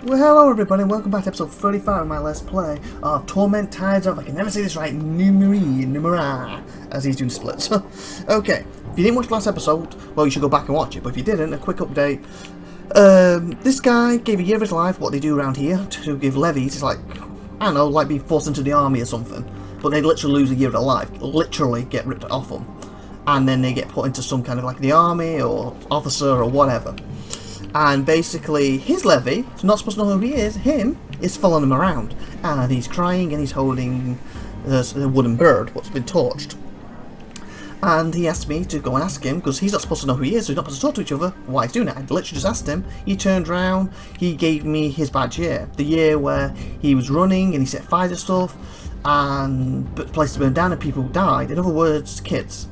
Well, hello everybody, and welcome back to episode 35 of my Let's Play of Torment Tides of, I can never say this right, Numenera, as he's doing splits. Okay, if you didn't watch the last episode, well, you should go back and watch it, but if you didn't, a quick update. This guy gave a year of his life, what they do around here, to give levies. It's like, I don't know, like being forced into the army or something. But they literally lose a year of their life, literally get ripped off them. And then they get put into some kind of like the army, or officer, or whatever. And basically, his levy, he's not supposed to know who he is, is following him around. And he's crying and he's holding the wooden bird, what's been torched. And he asked me to go and ask him, because he's not supposed to know who he is, so he's not supposed to talk to each other, why he's doing it. I literally just asked him, he turned around, he gave me his badge year. The year where he was running and he set fire to stuff, and places burned down and people died. In other words, kids.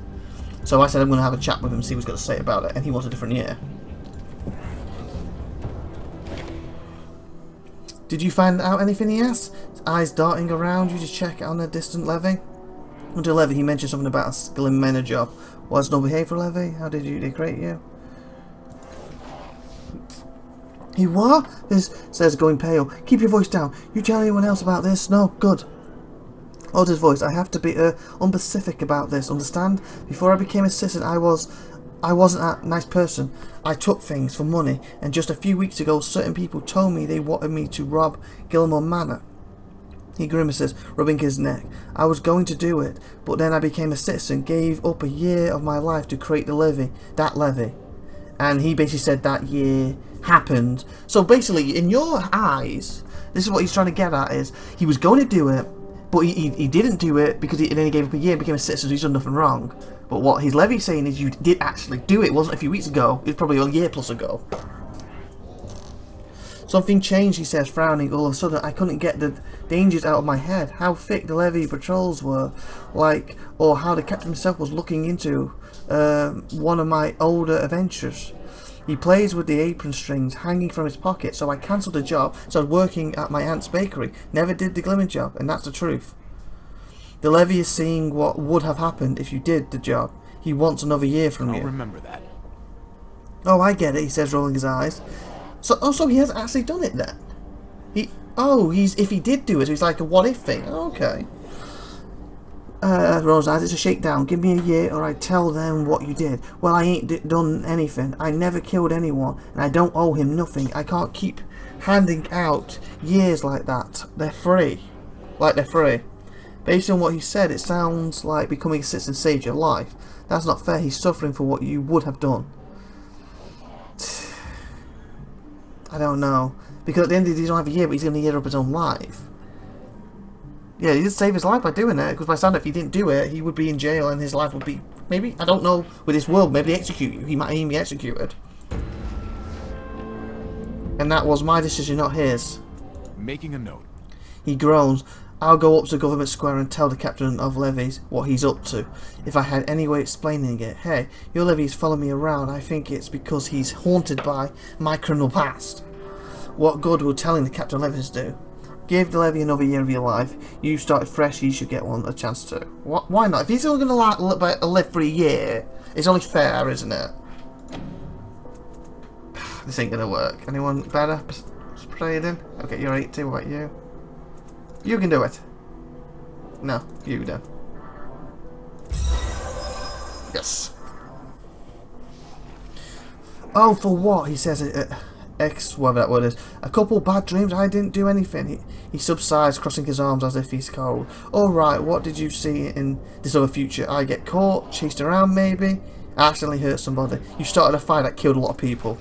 So I said I'm going to have a chat with him, see what he's got to say about it, and he wants a different year. Did you find out anything, he asked? His eyes darting around you to check on a distant levy. Under levy, he mentioned something about a skill in men job. Was no behaviour levy? How did you degrade you? He what? This says going pale. Keep your voice down. You tell anyone else about this? No, good. Lowered his voice. I have to be unspecific about this, understand? Before I became assistant, I wasn't a nice person. I took things for money, and just a few weeks ago certain people told me they wanted me to rob Gilmore Manor. He grimaces, rubbing his neck. I was going to do it, but then I became a citizen, gave up a year of my life to create that levy. And he basically said that year happened. So basically, in your eyes, this is what he's trying to get at, is he was going to do it, but he didn't do it because then he gave up a year and became a citizen, so he's done nothing wrong. But what his levy's saying is you did actually do it. It wasn't a few weeks ago. It was probably a year plus ago. Something changed, he says, frowning. All of a sudden, I couldn't get the dangers out of my head. How thick the levy patrols were, like, or how the captain himself was looking into one of my older adventures. He plays with the apron strings hanging from his pocket, so I cancelled the job, started working at my aunt's bakery. Never did the glimmer job, and that's the truth. The levy is seeing what would have happened if you did the job. He wants another year from you. I'll remember that. Oh, I get it, he says, rolling his eyes. So he hasn't actually done it then. If he did do it, so he's like a what if thing. Okay. Rolls eyes, it's a shakedown. Give me a year or I tell them what you did. Well, I ain't done anything. I never killed anyone, and I don't owe him nothing. I can't keep handing out years like that. They're free. Like they're free. Based on what he said, it sounds like becoming a citizen saved your life. That's not fair. He's suffering for what you would have done. I don't know. Because at the end of the day, he don't have a year, but he's going to year up his own life. Yeah, he did save his life by doing it. Because by sound, if he didn't do it, he would be in jail and his life would be... Maybe, I don't know, with this world, maybe they execute you. He might even be executed. And that was my decision, not his. Making a note. He groans. I'll go up to Government Square and tell the captain of levies what he's up to. If I had any way of explaining it. Hey, your levies follow me around. I think it's because he's haunted by my criminal past. What good will telling the captain of levies do? Give the levy another year of your life. You started fresh, you should get a chance to. Why not? If he's only going to live for a year, it's only fair, isn't it? This ain't going to work. Anyone better? Spray it in? Okay, you're 80. What about you? You can do it. No, you do. Yes. Oh, for what? He says whatever that word is. A couple bad dreams. I didn't do anything. He subsides, crossing his arms as if he's cold. Alright, what did you see in this other future? I get caught, chased around maybe? I accidentally hurt somebody. You started a fire that killed a lot of people.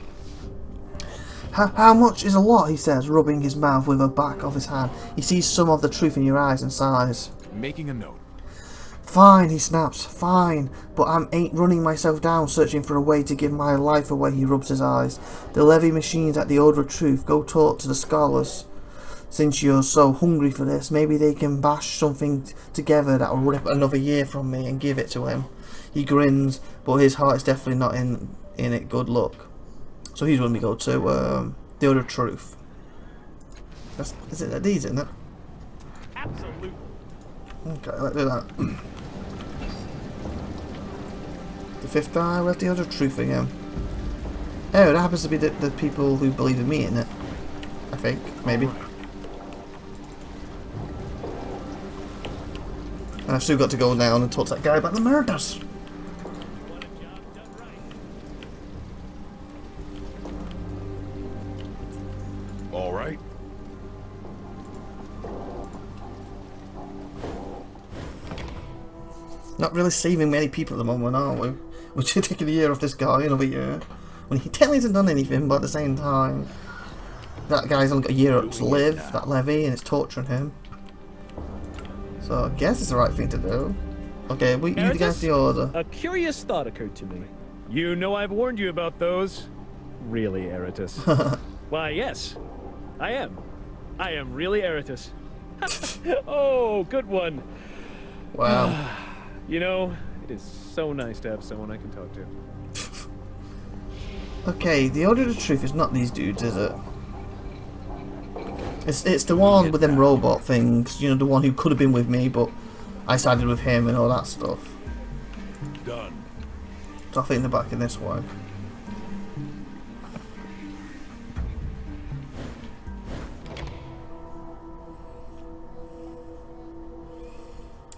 How much is a lot, he says, rubbing his mouth with the back of his hand. He sees some of the truth in your eyes and sighs. Making a note. Fine, he snaps, fine, but I ain't running myself down searching for a way to give my life away, he rubs his eyes. The levy machines at the Order of Truth, go talk to the scholars. Since you're so hungry for this, maybe they can bash something together that will rip another year from me and give it to him. He grins, but his heart is definitely not in it. Good luck. So he's when we go to the Order of Truth. Is it these, isn't it? Absolutely. Okay, let's do that. The fifth eye, where's the Order of Truth again? Oh, that happens to be the people who believe in me, isn't it? I think, maybe. Alright. And I've still got to go down and talk to that guy about the murders. All right. Not really saving many people at the moment, are we? We're taking a year off this guy, another year. When he technically hasn't done anything, but at the same time, that guy's only got a year up to live, that levy, and it's torturing him. So I guess it's the right thing to do. Okay, you guys the order. A curious thought occurred to me. You know I've warned you about those. Really, Eratus? Why, yes. I am. I am really Eratus. Oh, good one. Wow. You know, it is so nice to have someone I can talk to. Okay, the Order of the Truth is not these dudes, is it? It's the one with them robot things, you know, the one who could have been with me, but I sided with him and all that stuff. Done. So I think they're back in this one.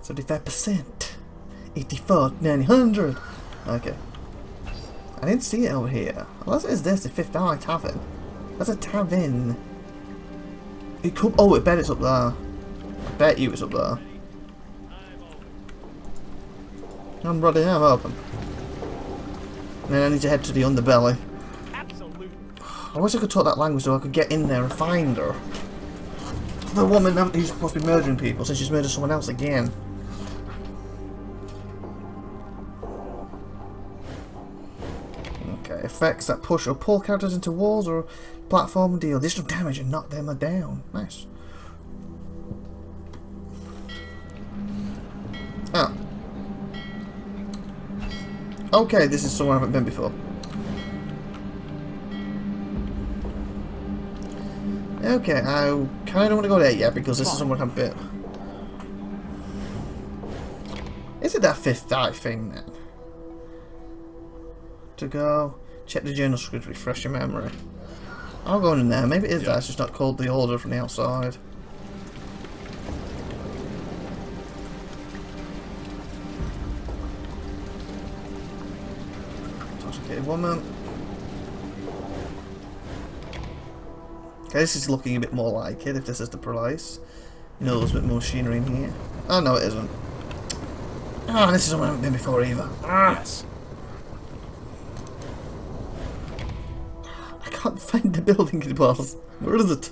So 35%. 84, 900. Okay. I didn't see it over here. Unless it is this, the Fifth Eye Tavern. That's a tavern. It could. Oh, I bet it's up there. I bet you it's up there. I'm ready, I'm open. And then I need to head to the underbelly. Absolutely. I wish I could talk that language so I could get in there and find her. The woman who's supposed to be murdering people, since she's murdered someone else again. Okay, effects that push or pull characters into walls or platform deal additional damage and knock them down. Nice. Ah. Okay, this is somewhere I haven't been before. Okay, I kinda don't want to go there yet because this is somewhere I haven't been. Is it that Fifth Eye thing then? To go check the journal script, refresh your memory. I'll go in there. Maybe it is that. It's just not called the Order from the outside. Intoxicated woman. Okay, this is looking a bit more like it. If this is the price, you know, there's a bit more machinery in here. Oh no, it isn't. Ah, this is somewhere I haven't been before either. Ah. Yes. I can't find the building it was. Where is it?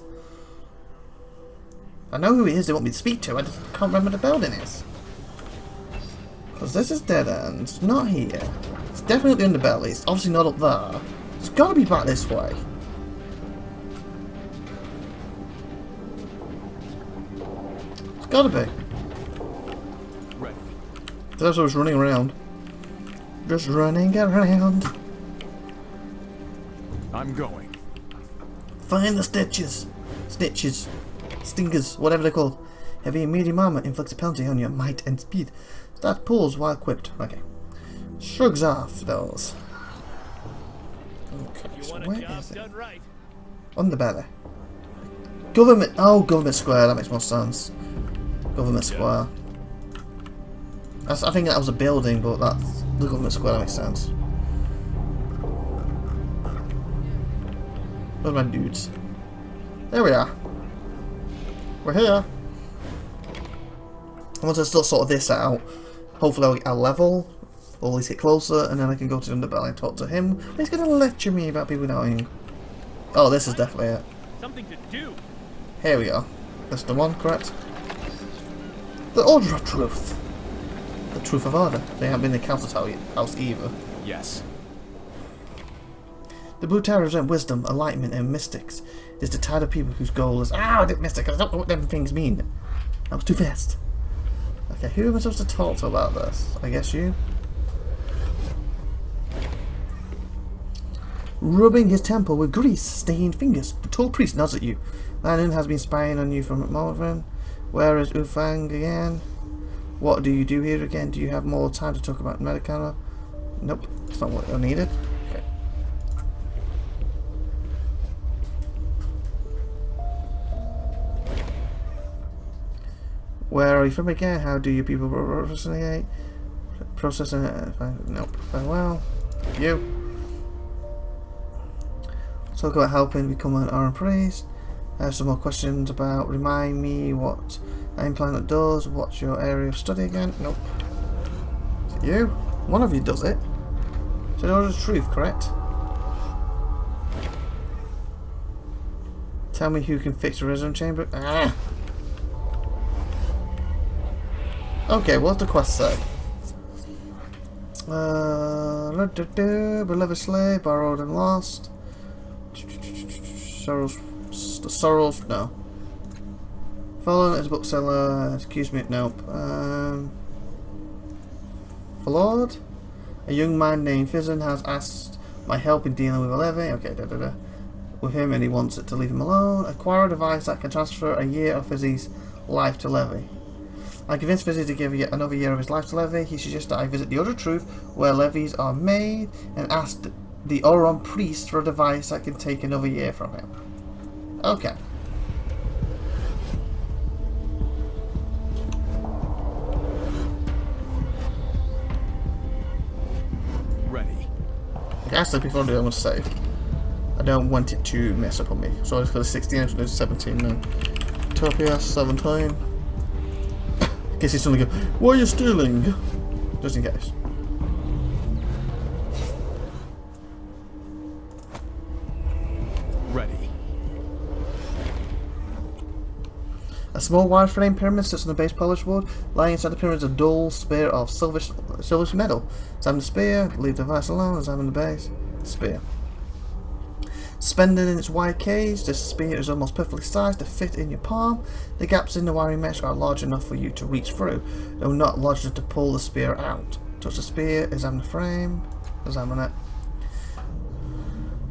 I know who it is they want me to speak to, I just can't remember the building is. Because this is dead end. It's not here. It's definitely underbelly. It's obviously not up there. It's got to be back this way. It's got to be. Ready. That's what I was running around. Just running around. I'm going. Find the stitches. Snitches. Stingers. Whatever they're called. Heavy and medium armor inflicts a penalty on your might and speed. Start pulls while equipped. Okay. Shrugs off those. Okay, so where is it? Right. Underbelly. Government. Oh, Government Square. That makes more sense. Government Square. I think that was a building, but that's the Government Square. That makes sense. Where's my dudes? There we are. We're here. And once I still sort this out, hopefully I'll level, or at least get closer, and then I can go to the underbelly and talk to him. He's going to lecture me about people dying. Oh, this is definitely it. Something to do. Here we go. That's the one, correct? The Order of Truth. The Truth of Order. They haven't been in the council house either. Yes. The Blue Tower represents wisdom, enlightenment, and mystics. It is the tide of people whose goal is... Ah, I did mystic. I don't know what them things mean. That was too fast. Okay, who am I supposed to talk to about this? I guess you? Rubbing his temple with grease-stained fingers. The tall priest nods at you. Lanun has been spying on you from Morven. Where is Ufang again? What do you do here again? Do you have more time to talk about Medicana? Nope, that's not what I needed. Okay. Where are you from again? How do you people processing it? Nope. Farewell. You. Talk about helping become an Oran priest. I have some more questions about. Remind me what an implant does. What's your area of study again? Nope. Is it you? One of you does it. So know the truth, correct? Tell me who can fix the resin chamber. Ah. Okay, what's the quest say? Beloved slave, borrowed and lost. Sorrows, no. Fallen as a bookseller, excuse me, nope. Flawed? A young man named Fizzon has asked my help in dealing with a levy. Okay, with him, and he wants it to leave him alone. Acquire a device that can transfer a year of Fizzy's life to Levy. I convinced Fizzy to give yet another year of his life to Levy. He suggests that I visit the Other Truth, where levies are made, and ask the Oron priest for a device that can take another year from him. Okay. Ready. Actually, before I do, I'm going to save. I don't want it to mess up on me. So it's for the 16, I'm going to do 17 now. IVATOPIA, 17. In case he's suddenly go, why are you stealing? Just in case. Ready. A small wireframe pyramid sits on the base polished wood. Lying inside the pyramid is a dull spear of silverish metal. Examine the spear, leave the device alone, examine the base. Spear. Suspended in its wide cage, this spear is almost perfectly sized to fit in your palm. The gaps in the wiring mesh are large enough for you to reach through, though not large enough to pull the spear out. Touch the spear, examine the frame, examine it.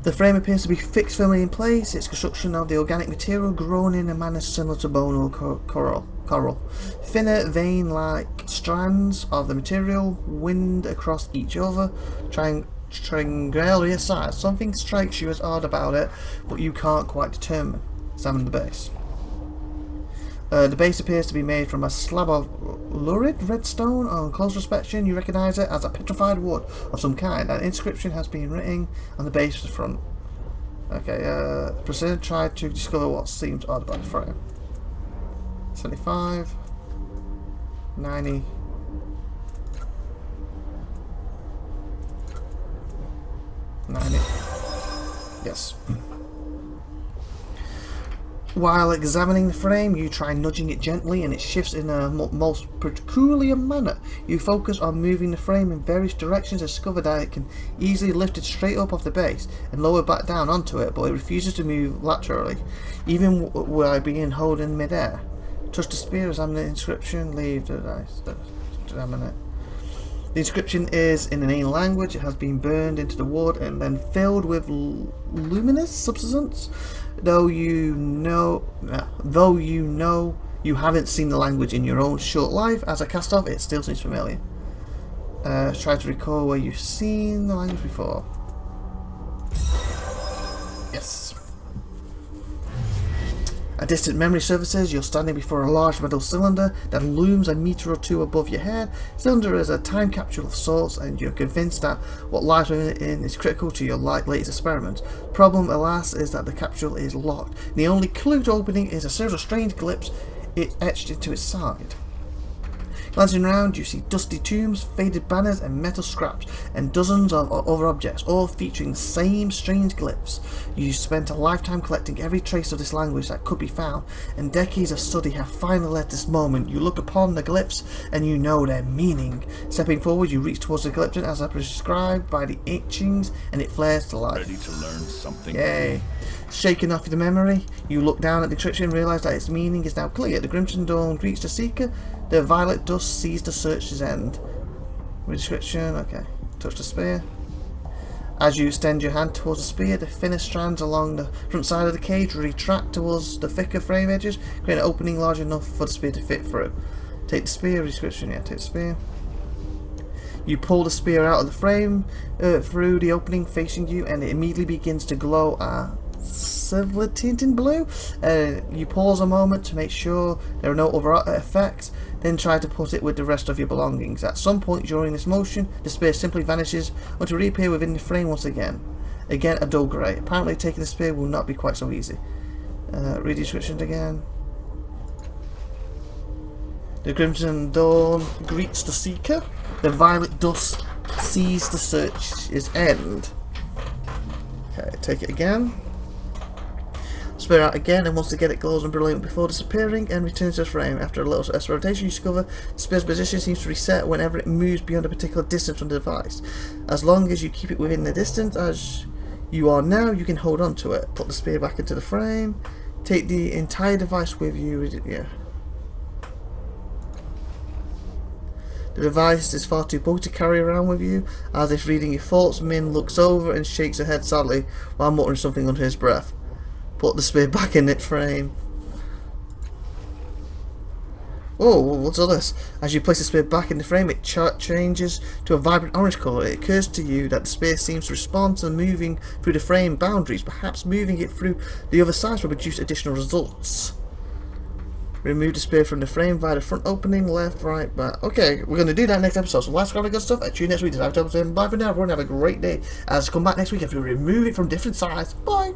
The frame appears to be fixed firmly in place. Its construction of the organic material grown in a manner similar to bone or coral. Thinner vein-like strands of the material wind across each other, triangular size. Something strikes you as odd about it, but you can't quite determine. Examine the base. The base appears to be made from a slab of lurid redstone. On close inspection, you recognise it as a petrified wood of some kind. An inscription has been written on the base front. Okay, proceed. Try to discover what seems odd about the frame. 75, 90. 90. Yes. While examining the frame, you try nudging it gently and it shifts in a most peculiar manner. You focus on moving the frame in various directions and discover that it can easily lift it straight up off the base and lower back down onto it, but it refuses to move laterally, even while being held in midair. Touch the spear, examine the inscription, leave the dice, examine it. The inscription is in an alien language. It has been burned into the wood and then filled with luminous substance. Though you know you haven't seen the language in your own short life as a cast-off, it still seems familiar. Try to recall where you've seen the language before. Yes. A distant memory surfaces. You're standing before a large metal cylinder that looms a meter or two above your head. The cylinder is a time capsule of sorts, and you're convinced that what lies within it is critical to your latest experiment. The problem, alas, is that the capsule is locked. The only clue to opening is a series of strange glyphs etched into its side. Glancing around, you see dusty tombs, faded banners and metal scraps, and dozens of other objects, all featuring the same strange glyphs. You spent a lifetime collecting every trace of this language that could be found, and decades of study have finally led this moment. You look upon the glyphs, and you know their meaning. Stepping forward, you reach towards the glyph as prescribed by the etchings, and it flares to life. Ready to learn something. Yay. Shaking off the memory, you look down at the inscription and realise that its meaning is now clear. The crimson dawn greets the seeker, the violet dust sees the search's end. With description, okay. Touch the spear. As you extend your hand towards the spear, the thinner strands along the front side of the cage retract towards the thicker frame edges, creating an opening large enough for the spear to fit through. Take the spear, description, yeah, take the spear. You pull the spear out of the frame through the opening facing you, and it immediately begins to glow a silver tint in blue. You pause a moment to make sure there are no other effects, then try to put it with the rest of your belongings. At some point during this motion, the spear simply vanishes, or to reappear within the frame once again. Again, a dull grey. Apparently taking the spear will not be quite so easy. Read the descriptions again. The Crimson Dawn greets the Seeker. The violet dust sees the search's end. Okay, take it again. Spear out again, and once again it glows and brilliant before disappearing and returns to the frame. After a little experimentation, you discover the spear's position seems to reset whenever it moves beyond a particular distance from the device. As long as you keep it within the distance as you are now, you can hold on to it. Put the spear back into the frame. Take the entire device with you. Yeah. The device is far too bulky to carry around with you. As if reading your thoughts, Min looks over and shakes her head sadly while muttering something under his breath. Put the spear back in its frame. Oh, what's all this? As you place the spear back in the frame, it changes to a vibrant orange colour. It occurs to you that the spear seems to respond to moving through the frame boundaries. Perhaps moving it through the other sides will produce additional results. Remove the spear from the frame via the front opening, left, right, back. Okay, we're going to do that next episode. So lots of good stuff. I'll see you next week. Bye for now, everyone. Have a great day. As come back next week after we remove it from different sides. Bye.